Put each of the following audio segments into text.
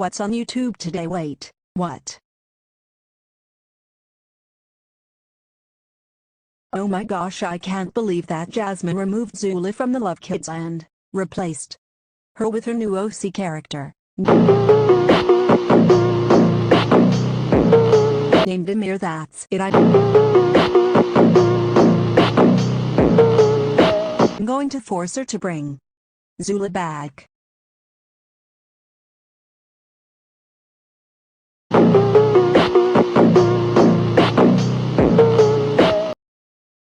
What's on YouTube today? Wait, what? Oh my gosh, I can't believe that Jasmine removed Zuli from the Love Kids and replaced her with her new OC character, named Amir. That's it. I'm going to force her to bring Zuli back.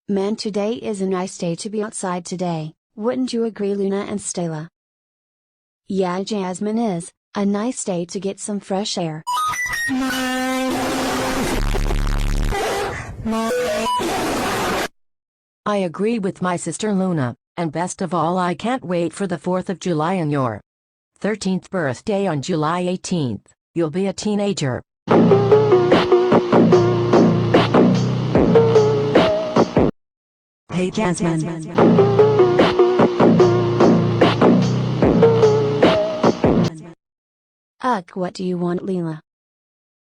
Man, today is a nice day to be outside today, wouldn't you agree, Luna and Stella? Yeah, Jasmine, is a nice day to get some fresh air. I agree with my sister Luna, and best of all, I can't wait for the 4th of July and your 13th birthday on July 18th. You'll be a teenager. Hey Jasmine. What do you want, Leela?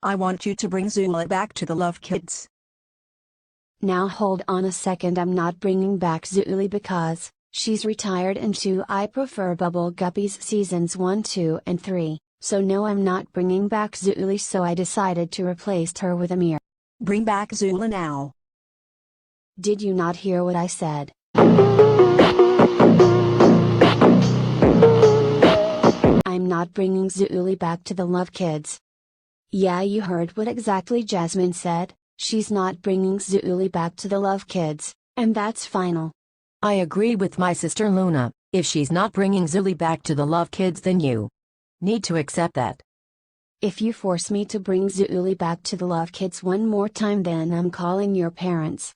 I want you to bring Zuli back to the Love Kids. Now hold on a second, I'm not bringing back Zuli because she's retired and 2 I prefer Bubble Guppies seasons 1, 2 and 3, so no, I'm not bringing back Zuli, so I decided to replace her with Amir. Bring back Zuli now. Did you not hear what I said? I'm not bringing Zuli back to the Love Kids. Yeah, you heard what exactly Jasmine said. She's not bringing Zuli back to the Love Kids, and that's final. I agree with my sister Luna. If she's not bringing Zuli back to the Love Kids, then you need to accept that. If you force me to bring Zuli back to the Love Kids one more time, then I'm calling your parents.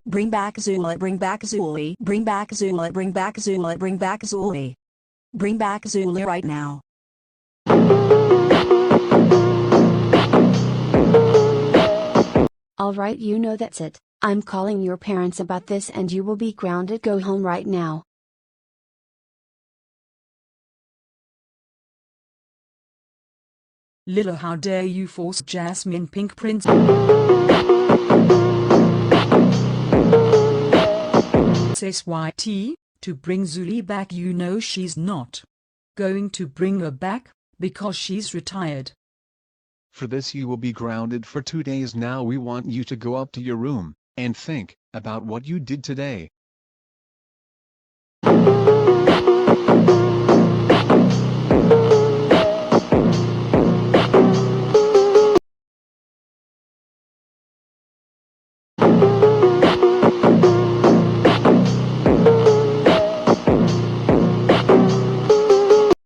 Bring back Zuli, bring back Zuli, bring back Zuli, bring back Zuli, bring back Zuli. Bring back Zuli right now. Alright, you know that's it. I'm calling your parents about this and you will be grounded. Go home right now. Lila, how dare you force Jasmine Pink Prince YT to bring Zuli back? You know she's not going to bring her back, because she's retired. For this you will be grounded for 2 days. Now we want you to go up to your room, and think about what you did today.